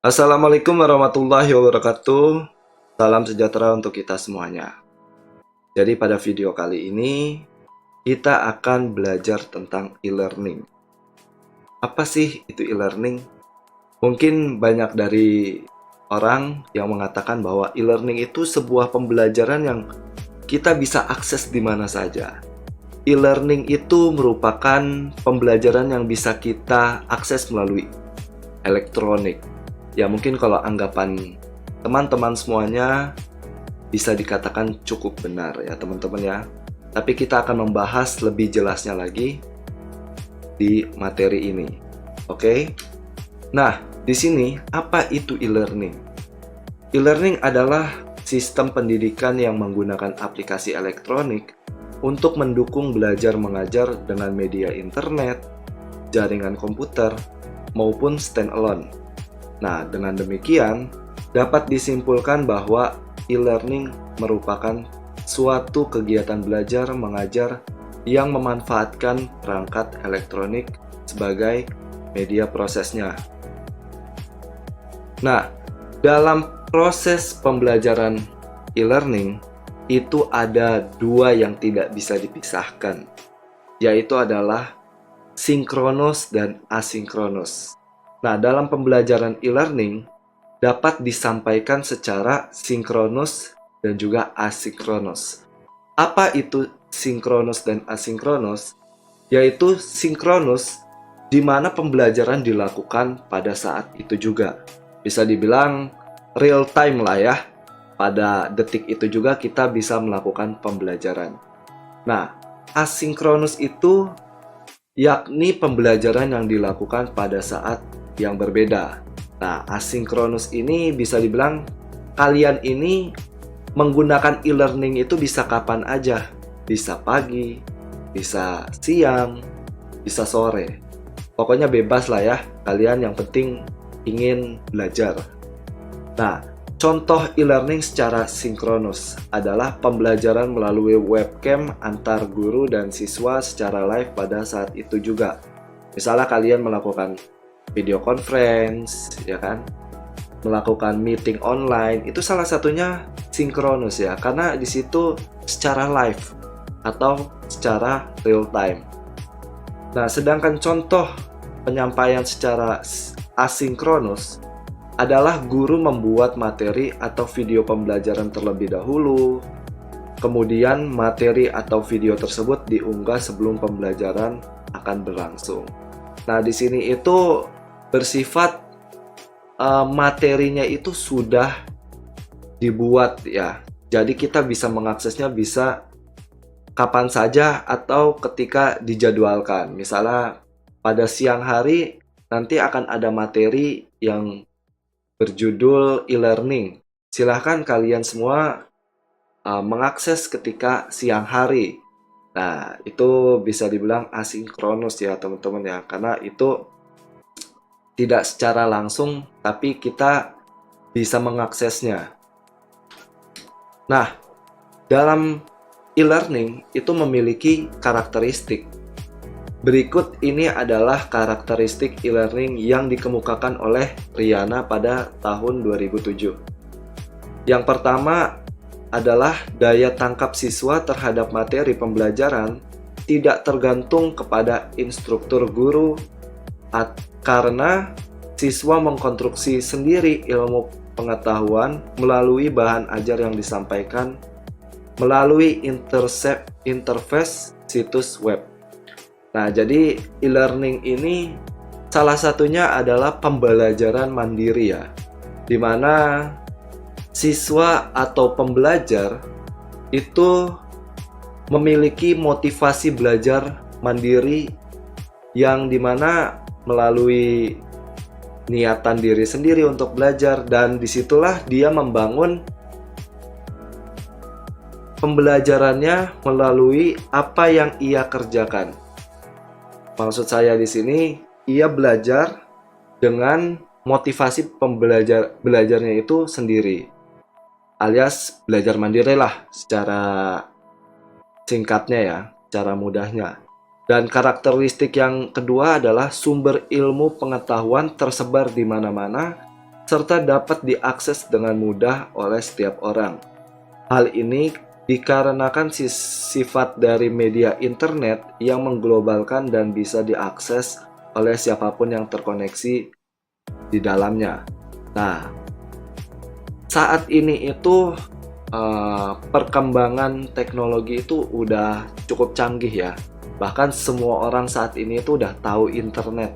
Assalamualaikum warahmatullahi wabarakatuh. Salam sejahtera untuk kita semuanya. Jadi pada video kali ini kita akan belajar tentang e-learning. Apa sih itu e-learning? Mungkin banyak dari orang yang mengatakan bahwa e-learning itu sebuah pembelajaran yang kita bisa akses di mana saja. E-learning itu merupakan pembelajaran yang bisa kita akses melalui elektronik. Ya mungkin kalau anggapan teman-teman semuanya bisa dikatakan cukup benar ya teman-teman ya. Tapi kita akan membahas lebih jelasnya lagi di materi ini. Oke? Nah, di sini apa itu e-learning? E-learning adalah sistem pendidikan yang menggunakan aplikasi elektronik untuk mendukung belajar mengajar dengan media internet, jaringan komputer, maupun standalone. Nah, dengan demikian, dapat disimpulkan bahwa e-learning merupakan suatu kegiatan belajar mengajar yang memanfaatkan perangkat elektronik sebagai media prosesnya. Nah, dalam proses pembelajaran e-learning, itu ada dua yang tidak bisa dipisahkan, yaitu adalah sinkronus dan asinkronus. Nah, dalam pembelajaran e-learning dapat disampaikan secara sinkronus dan juga asinkronus. Apa itu sinkronus dan asinkronus? Yaitu sinkronus di mana pembelajaran dilakukan pada saat itu juga. Bisa dibilang real time lah ya. Pada detik itu juga kita bisa melakukan pembelajaran. Nah, asinkronus itu yakni pembelajaran yang dilakukan pada saat yang berbeda. Nah, asinkronus ini bisa dibilang kalian ini menggunakan e-learning itu bisa kapan aja. Bisa pagi, bisa siang, bisa sore. Pokoknya bebas lah ya, kalian yang penting ingin belajar. Nah, contoh e-learning secara sinkronus adalah pembelajaran melalui webcam antar guru dan siswa secara live pada saat itu juga. Misalnya kalian melakukan video conference, ya kan? Melakukan meeting online, itu salah satunya sinkronus ya, karena di situ secara live atau secara real time. Nah, sedangkan contoh penyampaian secara asinkronus adalah guru membuat materi atau video pembelajaran terlebih dahulu, kemudian materi atau video tersebut diunggah sebelum pembelajaran akan berlangsung. Nah, di sini itu bersifat materinya itu sudah dibuat ya. Jadi kita bisa mengaksesnya bisa kapan saja atau ketika dijadwalkan. Misalnya pada siang hari nanti akan ada materi yang berjudul e-learning. Silahkan kalian semua mengakses ketika siang hari. Nah, itu bisa dibilang asinkronus ya teman-teman ya. Karena itu tidak secara langsung, tapi kita bisa mengaksesnya. Nah, dalam e-learning itu memiliki karakteristik. Berikut ini adalah karakteristik e-learning yang dikemukakan oleh Riana pada tahun 2007. Yang pertama adalah daya tangkap siswa terhadap materi pembelajaran tidak tergantung kepada instruktur guru karena siswa mengkonstruksi sendiri ilmu pengetahuan melalui bahan ajar yang disampaikan melalui interface situs web. Nah, jadi e-learning ini salah satunya adalah pembelajaran mandiri ya, di mana siswa atau pembelajar itu memiliki motivasi belajar mandiri yang dimana melalui niatan diri sendiri untuk belajar, dan disitulah dia membangun pembelajarannya melalui apa yang ia kerjakan. Maksud saya di sini, ia belajar dengan motivasi belajarnya itu sendiri, alias belajar mandiri lah secara singkatnya ya, secara mudahnya. Dan karakteristik yang kedua adalah sumber ilmu pengetahuan tersebar di mana-mana serta dapat diakses dengan mudah oleh setiap orang. Hal ini dikarenakan sifat dari media internet yang mengglobalkan dan bisa diakses oleh siapapun yang terkoneksi di dalamnya. Nah, saat ini itu perkembangan teknologi itu udah cukup canggih ya. Bahkan semua orang saat ini itu udah tahu internet.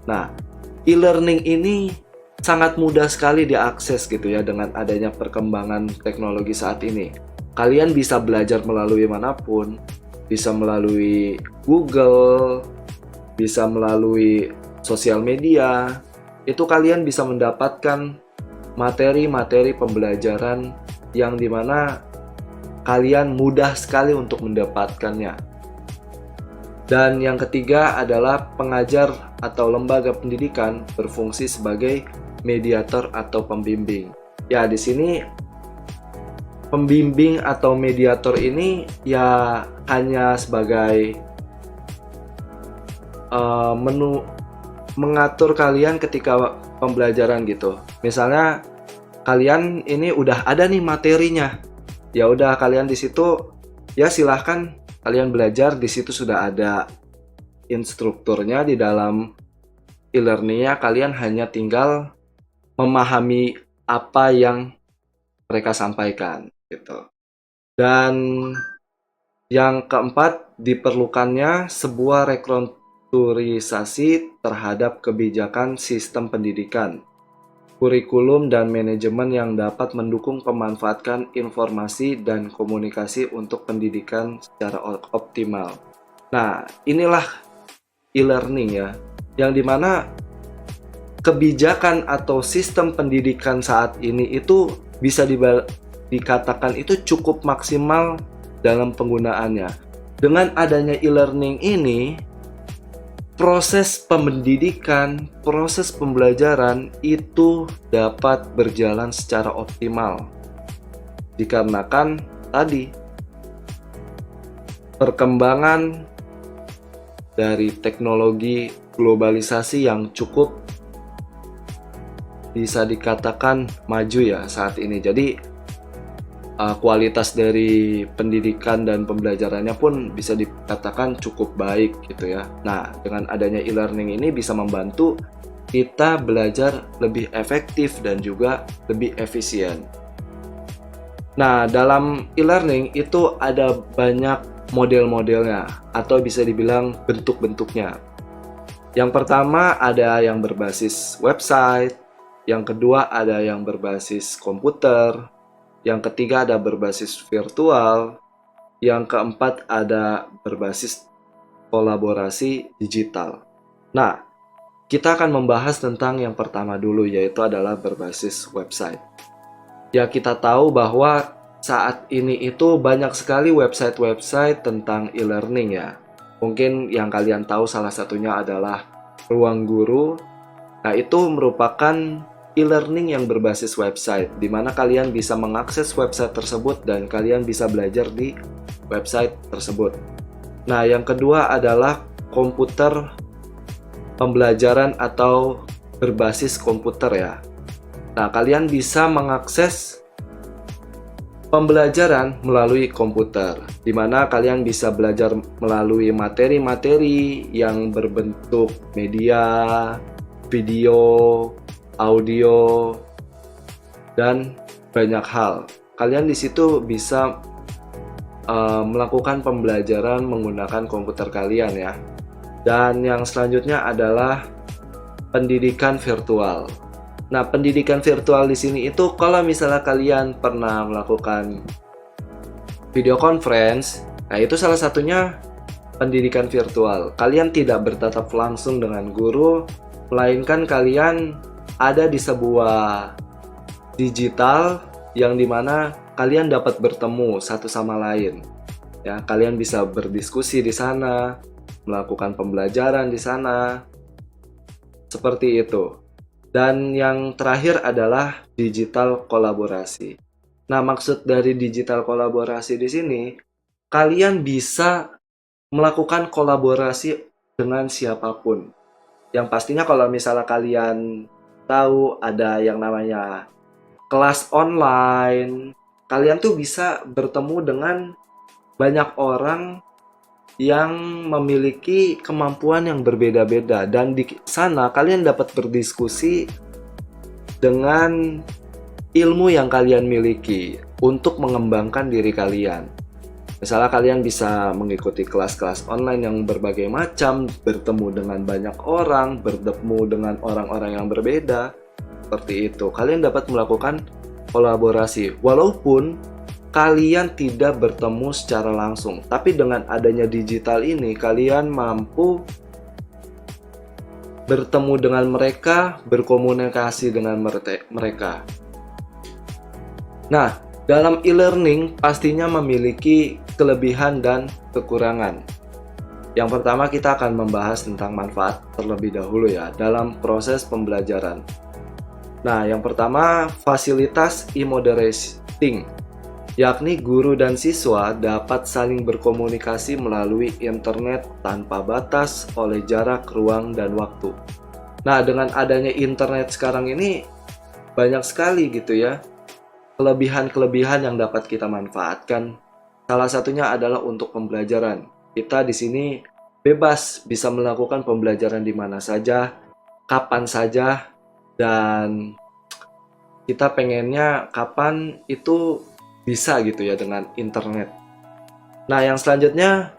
Nah, e-learning ini sangat mudah sekali diakses gitu ya dengan adanya perkembangan teknologi saat ini. Kalian bisa belajar melalui manapun, bisa melalui Google, bisa melalui sosial media. Itu kalian bisa mendapatkan materi-materi pembelajaran yang dimana kalian mudah sekali untuk mendapatkannya. Dan yang ketiga adalah pengajar atau lembaga pendidikan berfungsi sebagai mediator atau pembimbing. Ya, di sini pembimbing atau mediator ini ya hanya sebagai mengatur kalian ketika pembelajaran gitu. Misalnya kalian ini udah ada nih materinya, ya udah kalian di situ ya silahkan kalian belajar. Di situ sudah ada instrukturnya di dalam e-learningnya. Kalian hanya tinggal memahami apa yang mereka sampaikan gitu. Dan yang keempat, diperlukannya sebuah restrukturisasi terhadap kebijakan sistem pendidikan, kurikulum dan manajemen yang dapat mendukung pemanfaatan informasi dan komunikasi untuk pendidikan secara optimal. Nah, inilah e-learning ya, yang dimana kebijakan atau sistem pendidikan saat ini itu bisa dikatakan itu cukup maksimal dalam penggunaannya. Dengan adanya e-learning ini, proses pendidikan, proses pembelajaran itu dapat berjalan secara optimal. Dikarenakan tadi perkembangan dari teknologi globalisasi yang cukup bisa dikatakan maju ya saat ini. Jadi kualitas dari pendidikan dan pembelajarannya pun bisa dikatakan cukup baik gitu ya. Nah, dengan adanya e-learning ini bisa membantu kita belajar lebih efektif dan juga lebih efisien. Nah, dalam e-learning itu ada banyak model-modelnya atau bisa dibilang bentuk-bentuknya. Yang pertama ada yang berbasis website, yang kedua ada yang berbasis komputer, yang ketiga ada berbasis virtual, yang keempat ada berbasis kolaborasi digital. Nah, kita akan membahas tentang yang pertama dulu, yaitu adalah berbasis website. Ya, kita tahu bahwa saat ini itu banyak sekali website-website tentang e-learning ya. Mungkin yang kalian tahu salah satunya adalah Ruang Guru. Nah, itu merupakan e-learning yang berbasis website, di mana kalian bisa mengakses website tersebut dan kalian bisa belajar di website tersebut. Nah, yang kedua adalah komputer pembelajaran atau berbasis komputer ya. Nah, kalian bisa mengakses pembelajaran melalui komputer, di mana kalian bisa belajar melalui materi-materi yang berbentuk media, video, audio, dan banyak hal. Kalian di situ bisa melakukan pembelajaran menggunakan komputer kalian ya. Dan yang selanjutnya adalah pendidikan virtual. Nah, pendidikan virtual di sini itu kalau misalnya kalian pernah melakukan video conference, nah itu salah satunya pendidikan virtual. Kalian tidak bertatap langsung dengan guru, melainkan kalian ada di sebuah digital yang dimana kalian dapat bertemu satu sama lain. Ya, kalian bisa berdiskusi di sana, melakukan pembelajaran di sana, seperti itu. Dan yang terakhir adalah digital kolaborasi. Nah, maksud dari digital kolaborasi di sini, kalian bisa melakukan kolaborasi dengan siapapun. Yang pastinya kalau misalnya kalian tahu ada yang namanya kelas online. Kalian tuh bisa bertemu dengan banyak orang yang memiliki kemampuan yang berbeda-beda, dan di sana kalian dapat berdiskusi dengan ilmu yang kalian miliki untuk mengembangkan diri kalian. Misalnya kalian bisa mengikuti kelas-kelas online yang berbagai macam, bertemu dengan banyak orang, bertemu dengan orang-orang yang berbeda. Seperti itu, kalian dapat melakukan kolaborasi walaupun kalian tidak bertemu secara langsung. Tapi dengan adanya digital ini, kalian mampu bertemu dengan mereka, berkomunikasi dengan mereka. Nah, dalam e-learning pastinya memiliki kelebihan dan kekurangan. Yang pertama, kita akan membahas tentang manfaat terlebih dahulu ya dalam proses pembelajaran. Nah, yang pertama, fasilitas e-moderating, yakni guru dan siswa dapat saling berkomunikasi melalui internet tanpa batas oleh jarak, ruang, dan waktu. Nah, dengan adanya internet sekarang ini banyak sekali gitu ya kelebihan-kelebihan yang dapat kita manfaatkan. Salah satunya adalah untuk pembelajaran. Kita di sini bebas bisa melakukan pembelajaran di mana saja, kapan saja, dan kita pengennya kapan itu bisa gitu ya dengan internet. Nah, yang selanjutnya,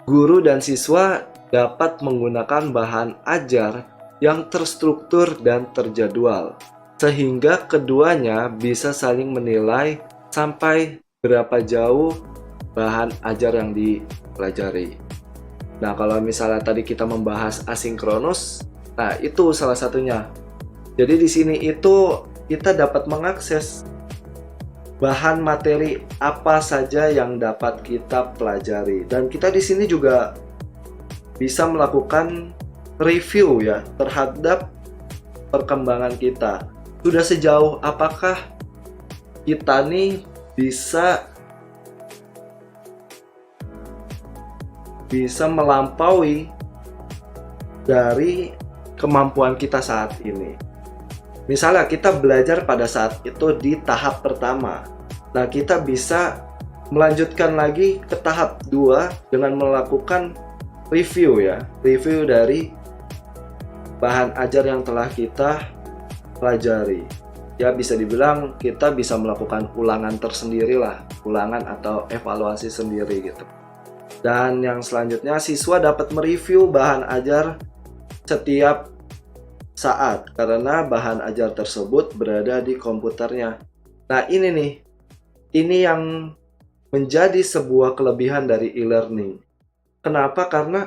guru dan siswa dapat menggunakan bahan ajar yang terstruktur dan terjadwal, sehingga keduanya bisa saling menilai sampai berapa jauh bahan ajar yang dipelajari. Nah, kalau misalnya tadi kita membahas asinkronus, nah itu salah satunya. Jadi di sini itu kita dapat mengakses bahan materi apa saja yang dapat kita pelajari, dan kita di sini juga bisa melakukan review ya terhadap perkembangan kita. Sudah sejauh apakah kita nih bisa melampaui dari kemampuan kita saat ini. Misalnya kita belajar pada saat itu di tahap pertama. Nah, kita bisa melanjutkan lagi ke tahap 2 dengan melakukan review ya. Review dari bahan ajar yang telah kita pelajari. Ya, bisa dibilang kita bisa melakukan ulangan tersendiri lah. Ulangan atau evaluasi sendiri gitu. Dan yang selanjutnya, siswa dapat mereview bahan ajar setiap saat karena bahan ajar tersebut berada di komputernya. Nah, ini yang menjadi sebuah kelebihan dari e-learning. Kenapa? Karena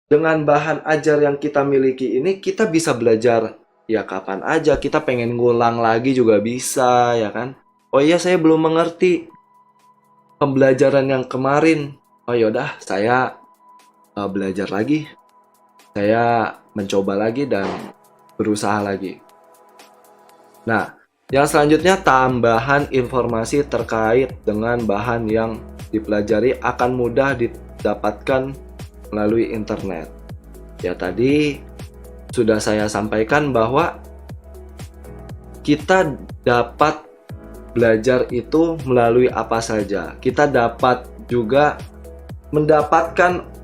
dengan bahan ajar yang kita miliki ini, kita bisa belajar ya kapan aja. Kita pengen ngulang lagi juga bisa, ya kan? Oh iya, saya belum mengerti pembelajaran yang kemarin. Oh yaudah, saya belajar lagi. Saya mencoba lagi dan berusaha lagi. Nah, yang selanjutnya, tambahan informasi terkait dengan bahan yang dipelajari akan mudah didapatkan melalui internet. Ya, tadi sudah saya sampaikan bahwa kita dapat belajar itu melalui apa saja. Kita dapat juga mendapatkan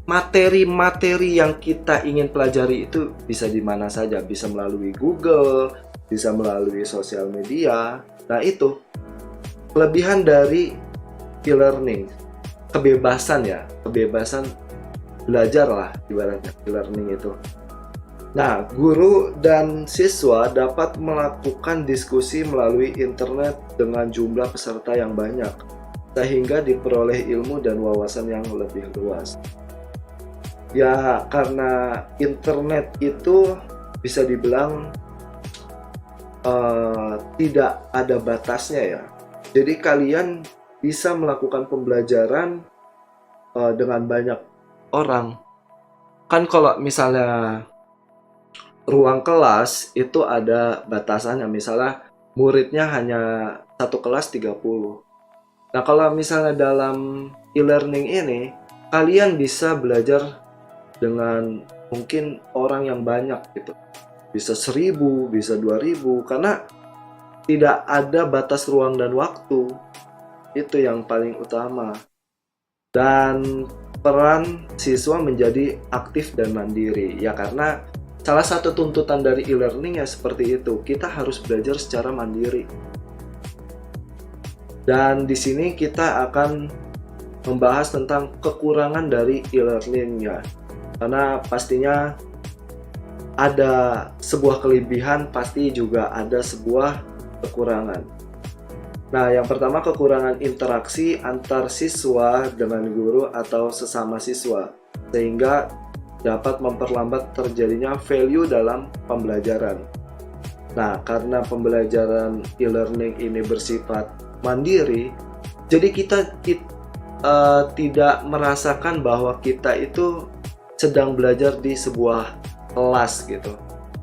materi-materi yang kita ingin pelajari itu bisa di mana saja, bisa melalui Google, bisa melalui sosial media. Nah, itu kelebihan dari e-learning, kebebasan belajar lah ibaratnya e-learning itu. Nah, guru dan siswa dapat melakukan diskusi melalui internet dengan jumlah peserta yang banyak, sehingga diperoleh ilmu dan wawasan yang lebih luas. Ya, karena internet itu bisa dibilang tidak ada batasnya ya. Jadi kalian bisa melakukan pembelajaran dengan banyak orang. Kan kalau misalnya ruang kelas itu ada batasannya, misalnya muridnya hanya satu kelas 30. Nah, kalau misalnya dalam e-learning ini, kalian bisa belajar dengan mungkin orang yang banyak gitu. bisa 1.000, bisa 2.000, karena tidak ada batas ruang dan waktu. Itu yang paling utama. Dan peran siswa menjadi aktif dan mandiri. Ya karena salah satu tuntutan dari e-learning ya seperti itu. Kita harus belajar secara mandiri. Dan di sini kita akan membahas tentang kekurangan dari e-learning ya. Karena pastinya ada sebuah kelebihan, pasti juga ada sebuah kekurangan. Nah, yang pertama kekurangan interaksi antar siswa dengan guru atau sesama siswa, sehingga dapat memperlambat terjadinya value dalam pembelajaran. Nah, karena pembelajaran e-learning ini bersifat mandiri, jadi kita tidak merasakan bahwa kita itu sedang belajar di sebuah kelas gitu,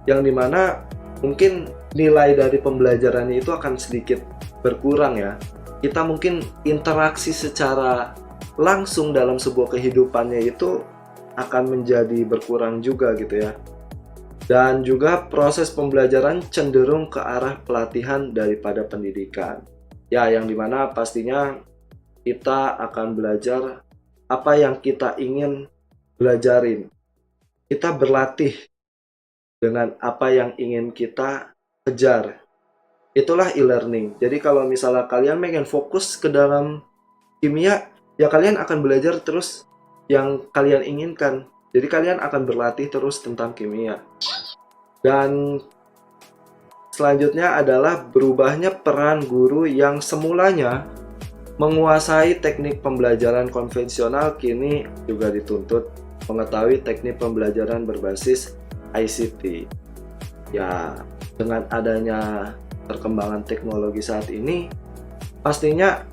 yang dimana mungkin nilai dari pembelajarannya itu akan sedikit berkurang ya. Kita mungkin interaksi secara langsung dalam sebuah kehidupannya itu akan menjadi berkurang juga gitu ya. Dan juga proses pembelajaran cenderung ke arah pelatihan daripada pendidikan. Ya, yang dimana pastinya kita akan belajar apa yang kita ingin belajarin. Kita berlatih dengan apa yang ingin kita kejar. Itulah e-learning. Jadi kalau misalnya kalian pengen fokus ke dalam kimia, ya kalian akan belajar terus yang kalian inginkan. Jadi kalian akan berlatih terus tentang kimia. Dan selanjutnya adalah berubahnya peran guru yang semulanya menguasai teknik pembelajaran konvensional kini juga dituntut mengetahui teknik pembelajaran berbasis ICT. Ya, dengan adanya perkembangan teknologi saat ini, pastinya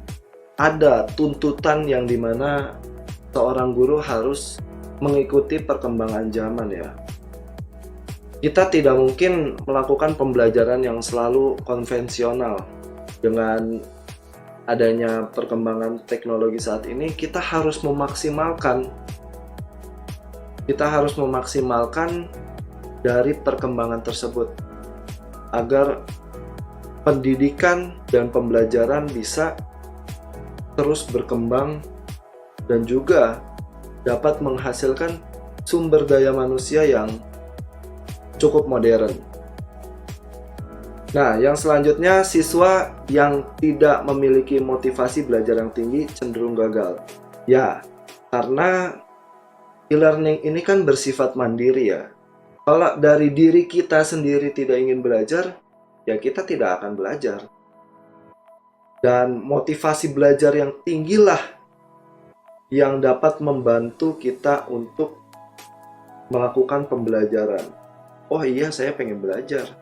ada tuntutan yang dimana seorang guru harus mengikuti perkembangan zaman ya. Kita tidak mungkin melakukan pembelajaran yang selalu konvensional. Dengan adanya perkembangan teknologi saat ini, kita harus memaksimalkan dari perkembangan tersebut agar pendidikan dan pembelajaran bisa terus berkembang dan juga dapat menghasilkan sumber daya manusia yang cukup modern. Nah, yang selanjutnya, siswa yang tidak memiliki motivasi belajar yang tinggi cenderung gagal. Ya, karena e-learning ini kan bersifat mandiri ya. Kalau dari diri kita sendiri tidak ingin belajar, ya kita tidak akan belajar. Dan motivasi belajar yang tinggilah yang dapat membantu kita untuk melakukan pembelajaran. Oh iya, saya pengen belajar.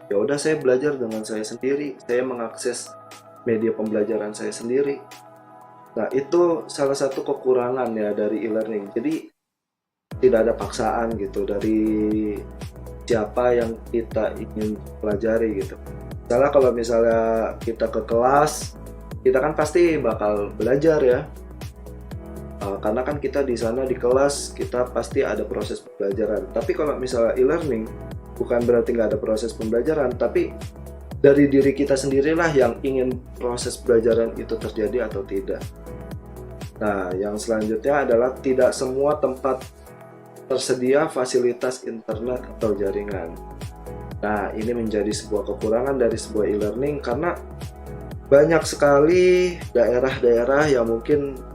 Ya udah, saya belajar dengan saya sendiri. Saya mengakses media pembelajaran saya sendiri. Nah, itu salah satu kekurangan ya dari e-learning. Jadi tidak ada paksaan gitu dari siapa yang kita ingin pelajari gitu. Misalnya kalau misalnya kita ke kelas, kita kan pasti bakal belajar ya. Karena kan kita di sana di kelas, kita pasti ada proses pembelajaran. Tapi kalau misalnya e-learning, bukan berarti nggak ada proses pembelajaran, tapi dari diri kita sendirilah yang ingin proses pembelajaran itu terjadi atau tidak. Nah, yang selanjutnya adalah tidak semua tempat tersedia fasilitas internet atau jaringan. Nah, ini menjadi sebuah kekurangan dari sebuah e-learning karena banyak sekali daerah-daerah yang mungkin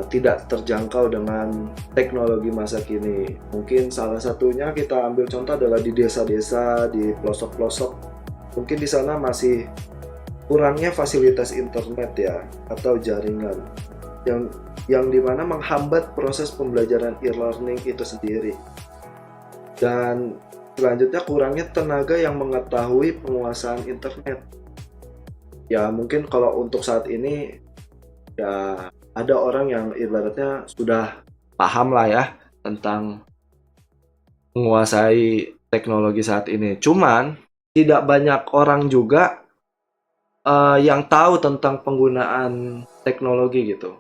tidak terjangkau dengan teknologi masa kini. Mungkin salah satunya kita ambil contoh adalah di desa-desa, di pelosok-pelosok. Mungkin di sana masih kurangnya fasilitas internet ya, atau jaringan yang dimana menghambat proses pembelajaran e-learning itu sendiri. Dan selanjutnya kurangnya tenaga yang mengetahui penguasaan internet. Ya mungkin kalau untuk saat ini ya ada orang yang ibaratnya sudah paham lah ya tentang menguasai teknologi saat ini. Cuman tidak banyak orang juga yang tahu tentang penggunaan teknologi gitu.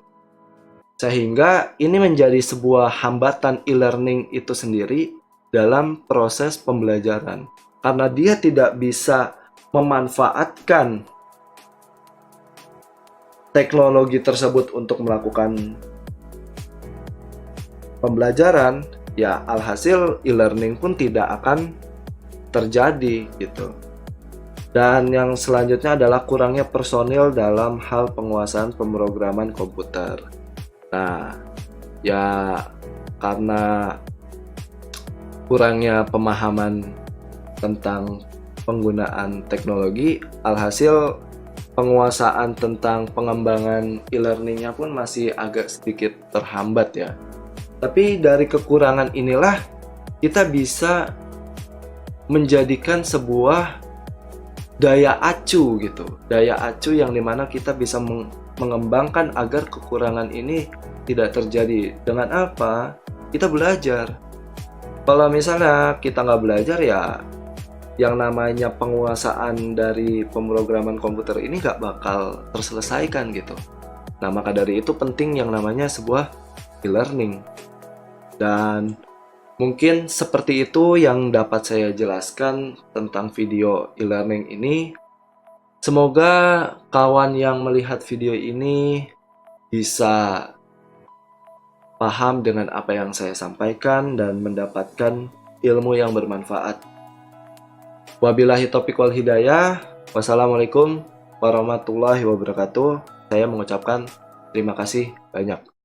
Sehingga ini menjadi sebuah hambatan e-learning itu sendiri dalam proses pembelajaran. Karena dia tidak bisa memanfaatkan teknologi tersebut untuk melakukan pembelajaran, ya alhasil e-learning pun tidak akan terjadi gitu. Dan yang selanjutnya adalah kurangnya personil dalam hal penguasaan pemrograman komputer. Nah, ya karena kurangnya pemahaman tentang penggunaan teknologi, alhasil penguasaan tentang pengembangan e-learningnya pun masih agak sedikit terhambat ya. Tapi dari kekurangan inilah kita bisa menjadikan sebuah daya acu gitu, daya acu yang dimana kita bisa mengembangkan agar kekurangan ini tidak terjadi. Dengan apa? Kita belajar. Kalau misalnya kita nggak belajar, ya yang namanya penguasaan dari pemrograman komputer ini nggak bakal terselesaikan gitu. Nah, maka dari itu penting yang namanya sebuah e-learning. Dan mungkin seperti itu yang dapat saya jelaskan tentang video e-learning ini. Semoga kawan yang melihat video ini bisa paham dengan apa yang saya sampaikan dan mendapatkan ilmu yang bermanfaat. Wabillahi taufiq wal hidayah. Wassalamualaikum warahmatullahi wabarakatuh. Saya mengucapkan terima kasih banyak.